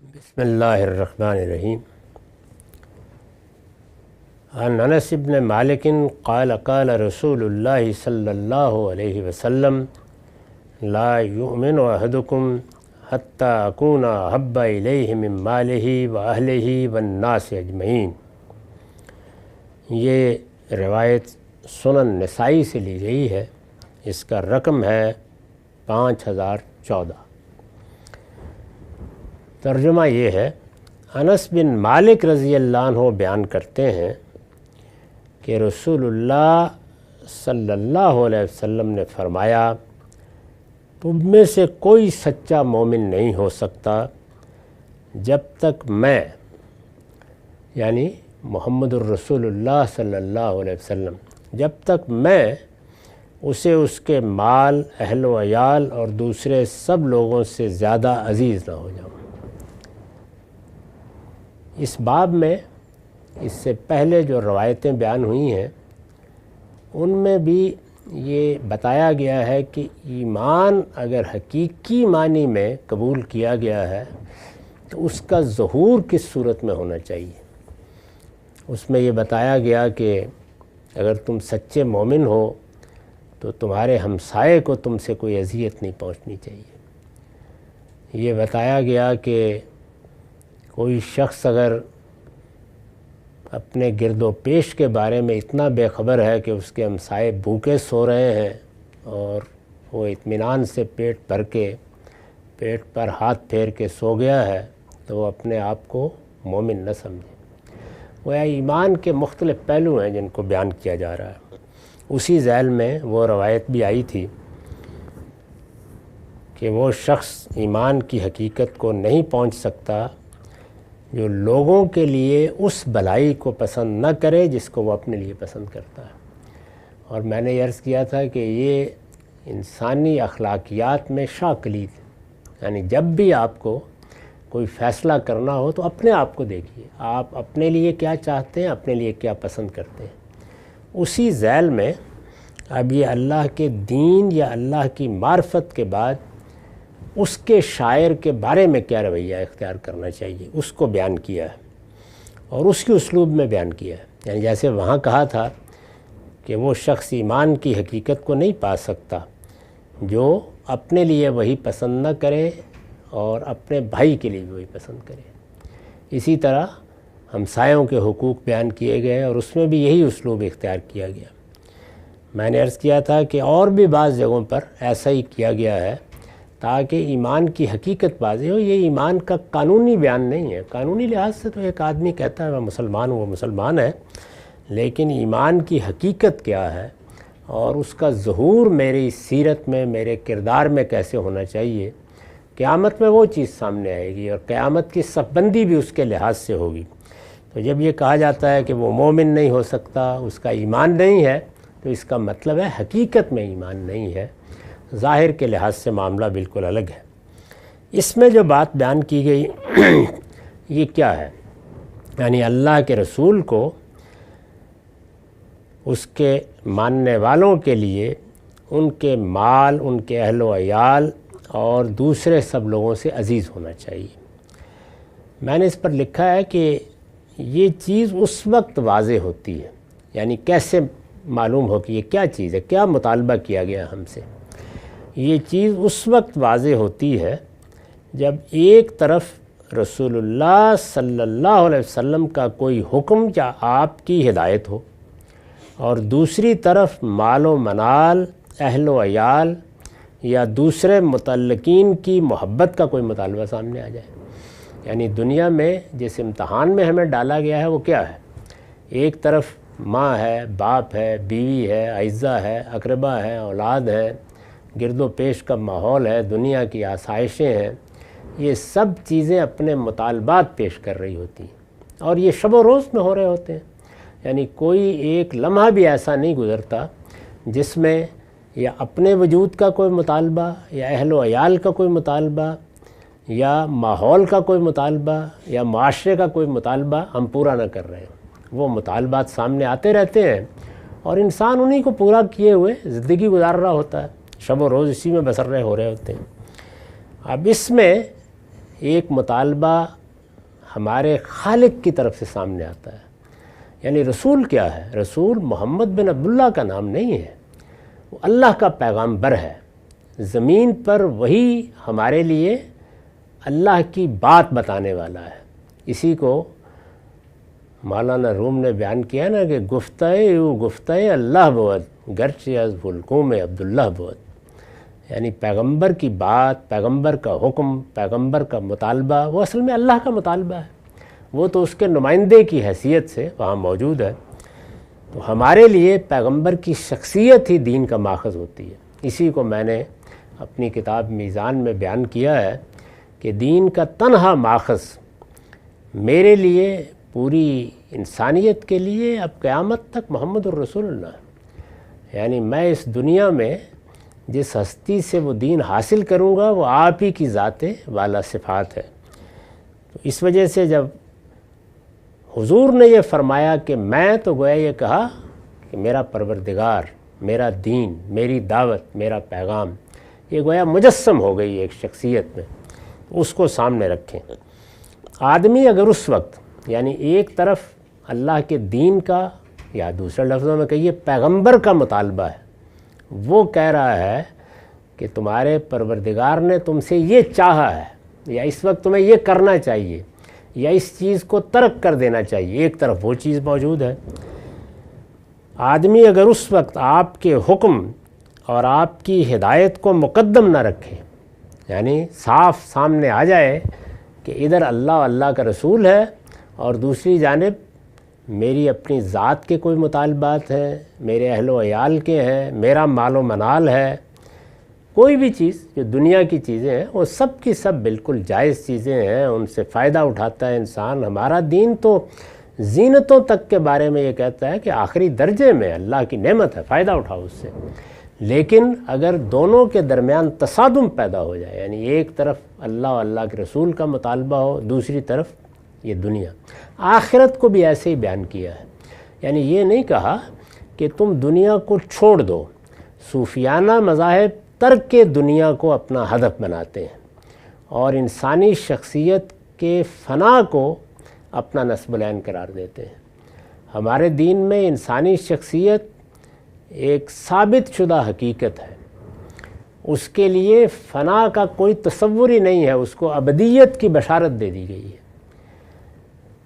بسم اللہ الرحمن الرحیم۔ عن انس بن مالک قال قال رسول اللہ صلی اللہ علیہ وسلم لا یؤمن احدکم حتی اکون احب الیہ من مالہ واہلہ والناس اجمعین۔ یہ روایت سنن نسائی سے لی گئی ہے، اس کا رقم ہے 5014۔ ترجمہ یہ ہے، انس بن مالک رضی اللہ عنہ بیان کرتے ہیں کہ رسول اللہ صلی اللہ علیہ وسلم نے فرمایا، تم میں سے کوئی سچا مومن نہیں ہو سکتا جب تک میں یعنی محمد الرسول اللہ صلی اللہ علیہ وسلم جب تک میں اسے اس کے مال، اہل و عیال اور دوسرے سب لوگوں سے زیادہ عزیز نہ ہو جاؤں۔ اس باب میں اس سے پہلے جو روایتیں بیان ہوئی ہیں ان میں بھی یہ بتایا گیا ہے کہ ایمان اگر حقیقی معنی میں قبول کیا گیا ہے تو اس کا ظہور کس صورت میں ہونا چاہیے۔ اس میں یہ بتایا گیا کہ اگر تم سچے مومن ہو تو تمہارے ہمسائے کو تم سے کوئی اذیت نہیں پہنچنی چاہیے۔ یہ بتایا گیا کہ کوئی شخص اگر اپنے گرد و پیش کے بارے میں اتنا بے خبر ہے کہ اس کے ہمسائے بھوکے سو رہے ہیں اور وہ اطمینان سے پیٹ بھر کے پیٹ پر ہاتھ پھیر کے سو گیا ہے تو وہ اپنے آپ کو مومن نہ سمجھے۔ گویا ایمان کے مختلف پہلو ہیں جن کو بیان کیا جا رہا ہے۔ اسی ذیل میں وہ روایت بھی آئی تھی کہ وہ شخص ایمان کی حقیقت کو نہیں پہنچ سکتا جو لوگوں کے لیے اس بھلائی کو پسند نہ کرے جس کو وہ اپنے لیے پسند کرتا ہے۔ اور میں نے عرض کیا تھا کہ یہ انسانی اخلاقیات میں شاہ کلید ہے، یعنی جب بھی آپ کو کوئی فیصلہ کرنا ہو تو اپنے آپ کو دیکھیے، آپ اپنے لیے کیا چاہتے ہیں، اپنے لیے کیا پسند کرتے ہیں۔ اسی ذیل میں اب یہ اللہ کے دین یا اللہ کی معرفت کے بعد اس کے شاعر کے بارے میں کیا رویہ اختیار کرنا چاہیے اس کو بیان کیا ہے اور اس کی اسلوب میں بیان کیا ہے۔ یعنی جیسے وہاں کہا تھا کہ وہ شخص ایمان کی حقیقت کو نہیں پا سکتا جو اپنے لیے وہی پسند نہ کرے اور اپنے بھائی کے لیے بھی وہی پسند کرے۔ اسی طرح ہمسایوں کے حقوق بیان کیے گئے اور اس میں بھی یہی اسلوب اختیار کیا گیا۔ میں نے عرض کیا تھا کہ اور بھی بعض جگہوں پر ایسا ہی کیا گیا ہے تاکہ ایمان کی حقیقت واضح ہو۔ یہ ایمان کا قانونی بیان نہیں ہے، قانونی لحاظ سے تو ایک آدمی کہتا ہے میں مسلمان ہوں، وہ مسلمان ہے، لیکن ایمان کی حقیقت کیا ہے اور اس کا ظہور میری سیرت میں، میرے کردار میں کیسے ہونا چاہیے، قیامت میں وہ چیز سامنے آئے گی اور قیامت کی صف بندی بھی اس کے لحاظ سے ہوگی۔ تو جب یہ کہا جاتا ہے کہ وہ مومن نہیں ہو سکتا، اس کا ایمان نہیں ہے، تو اس کا مطلب ہے حقیقت میں ایمان نہیں ہے، ظاہر کے لحاظ سے معاملہ بالکل الگ ہے۔ اس میں جو بات بیان کی گئی یہ کیا ہے، یعنی اللہ کے رسول کو اس کے ماننے والوں کے لیے ان کے مال، ان کے اہل و عیال اور دوسرے سب لوگوں سے عزیز ہونا چاہیے۔ میں نے اس پر لکھا ہے کہ یہ چیز اس وقت واضح ہوتی ہے، یعنی کیسے معلوم ہو کہ یہ کیا چیز ہے، کیا مطالبہ کیا گیا ہم سے۔ یہ چیز اس وقت واضح ہوتی ہے جب ایک طرف رسول اللہ صلی اللہ علیہ وسلم کا کوئی حکم یا آپ کی ہدایت ہو اور دوسری طرف مال و منال، اہل و عیال یا دوسرے متعلقین کی محبت کا کوئی مطالبہ سامنے آ جائے۔ یعنی دنیا میں جس امتحان میں ہمیں ڈالا گیا ہے وہ کیا ہے، ایک طرف ماں ہے، باپ ہے، بیوی ہے، اعزہ ہے، اقربا ہے، اولاد ہے، گرد و پیش کا ماحول ہے، دنیا کی آسائشیں ہیں، یہ سب چیزیں اپنے مطالبات پیش کر رہی ہوتی ہیں اور یہ شب و روز میں ہو رہے ہوتے ہیں۔ یعنی کوئی ایک لمحہ بھی ایسا نہیں گزرتا جس میں یا اپنے وجود کا کوئی مطالبہ یا اہل و عیال کا کوئی مطالبہ یا ماحول کا کوئی مطالبہ یا معاشرے کا کوئی مطالبہ ہم پورا نہ کر رہے ہیں۔ وہ مطالبات سامنے آتے رہتے ہیں اور انسان انہی کو پورا کیے ہوئے زندگی گزار رہا ہوتا ہے، شب و روز اسی میں بسر رہے ہو رہے ہوتے ہیں۔ اب اس میں ایک مطالبہ ہمارے خالق کی طرف سے سامنے آتا ہے. یعنی رسول کیا ہے؟ رسول محمد بن عبداللہ کا نام نہیں ہے، وہ اللہ کا پیغامبر ہے. زمین پر وہی ہمارے لیے اللہ کی بات بتانے والا ہے. اسی کو مولانا روم نے بیان کیا نا کہ گفتہ اللہ بود گرچہ از حلقوم عبداللہ بود. یعنی پیغمبر کی بات، پیغمبر کا حکم، پیغمبر کا مطالبہ وہ اصل میں اللہ کا مطالبہ ہے. وہ تو اس کے نمائندے کی حیثیت سے وہاں موجود ہے. تو ہمارے لیے پیغمبر کی شخصیت ہی دین کا ماخذ ہوتی ہے. اسی کو میں نے اپنی کتاب میزان میں بیان کیا ہے کہ دین کا تنہا ماخذ میرے لیے، پوری انسانیت کے لیے اب قیامت تک محمد الرسول اللہ. یعنی میں اس دنیا میں جس ہستی سے وہ دین حاصل کروں گا وہ آپ ہی کی ذات والا صفات ہے. تو اس وجہ سے جب حضور نے یہ فرمایا کہ میں، تو گویا یہ کہا کہ میرا پروردگار، میرا دین، میری دعوت، میرا پیغام، یہ گویا مجسم ہو گئی ایک شخصیت میں. اس کو سامنے رکھیں. آدمی اگر اس وقت یعنی ایک طرف اللہ کے دین کا، یا دوسرے لفظوں میں کہیے پیغمبر کا مطالبہ ہے، وہ کہہ رہا ہے کہ تمہارے پروردگار نے تم سے یہ چاہا ہے، یا اس وقت تمہیں یہ کرنا چاہیے، یا اس چیز کو ترک کر دینا چاہیے، ایک طرف وہ چیز موجود ہے. آدمی اگر اس وقت آپ کے حکم اور آپ کی ہدایت کو مقدم نہ رکھے، یعنی صاف سامنے آ جائے کہ ادھر اللہ کا رسول ہے اور دوسری جانب میری اپنی ذات کے کوئی مطالبات ہیں، میرے اہل و عیال کے ہیں، میرا مال و منال ہے، کوئی بھی چیز جو دنیا کی چیزیں ہیں وہ سب کی سب بالکل جائز چیزیں ہیں، ان سے فائدہ اٹھاتا ہے انسان. ہمارا دین تو زینتوں تک کے بارے میں یہ کہتا ہے کہ آخری درجے میں اللہ کی نعمت ہے، فائدہ اٹھاؤ اس سے. لیکن اگر دونوں کے درمیان تصادم پیدا ہو جائے، یعنی ایک طرف اللہ کے رسول کا مطالبہ ہو، دوسری طرف یہ دنیا، آخرت کو بھی ایسے ہی بیان کیا ہے. یعنی یہ نہیں کہا کہ تم دنیا کو چھوڑ دو. صوفیانہ مذاہب ترک دنیا کو اپنا ہدف بناتے ہیں اور انسانی شخصیت کے فنا کو اپنا نصب العین قرار دیتے ہیں. ہمارے دین میں انسانی شخصیت ایک ثابت شدہ حقیقت ہے، اس کے لیے فنا کا کوئی تصور ہی نہیں ہے، اس کو ابدیت کی بشارت دے دی گئی ہے.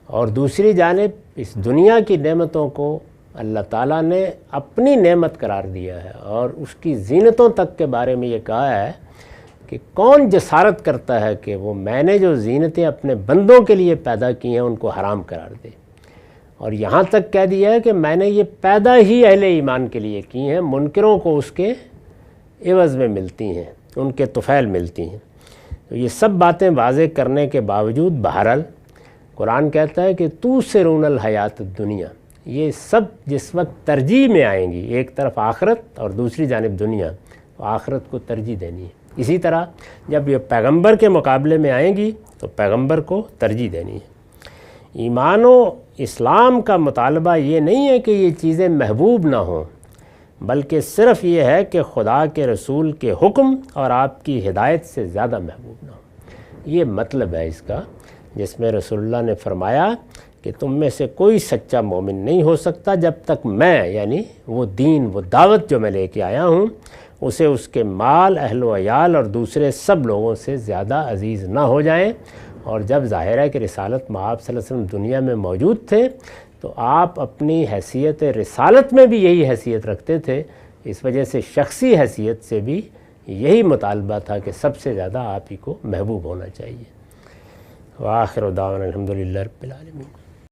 اور دوسری جانب اس دنیا کی نعمتوں کو اللہ تعالیٰ نے اپنی نعمت قرار دیا ہے اور اس کی زینتوں تک کے بارے میں یہ کہا ہے کہ کون جسارت کرتا ہے کہ وہ میں نے جو زینتیں اپنے بندوں کے لیے پیدا کی ہیں ان کو حرام قرار دے. اور یہاں تک کہہ دیا ہے کہ میں نے یہ پیدا ہی اہل ایمان کے لیے کی ہیں، منکروں کو اس کے عوض میں ملتی ہیں، ان کے طفیل ملتی ہیں. تو یہ سب باتیں واضح کرنے کے باوجود بہرحال قرآن کہتا ہے کہ تُؤْثِرُونَ الْحَيَاةَ الدُّنْيَا، یہ سب جس وقت ترجیح میں آئیں گی، ایک طرف آخرت اور دوسری جانب دنیا، تو آخرت کو ترجیح دینی ہے. اسی طرح جب یہ پیغمبر کے مقابلے میں آئیں گی تو پیغمبر کو ترجیح دینی ہے. ایمان و اسلام کا مطالبہ یہ نہیں ہے کہ یہ چیزیں محبوب نہ ہوں، بلکہ صرف یہ ہے کہ خدا کے رسول کے حکم اور آپ کی ہدایت سے زیادہ محبوب نہ ہوں. یہ مطلب ہے اس کا، جس میں رسول اللہ نے فرمایا کہ تم میں سے کوئی سچا مومن نہیں ہو سکتا جب تک میں، یعنی وہ دین، وہ دعوت جو میں لے کے آیا ہوں، اسے اس کے مال، اہل و عیال اور دوسرے سب لوگوں سے زیادہ عزیز نہ ہو جائیں. اور جب ظاہر ہے کہ رسالت مآب صلی اللہ علیہ وسلم دنیا میں موجود تھے تو آپ اپنی حیثیت رسالت میں بھی یہی حیثیت رکھتے تھے. اس وجہ سے شخصی حیثیت سے بھی یہی مطالبہ تھا کہ سب سے زیادہ آپ ہی کو محبوب ہونا چاہیے. وآخر دعوانا الحمدللہ رب العالمین.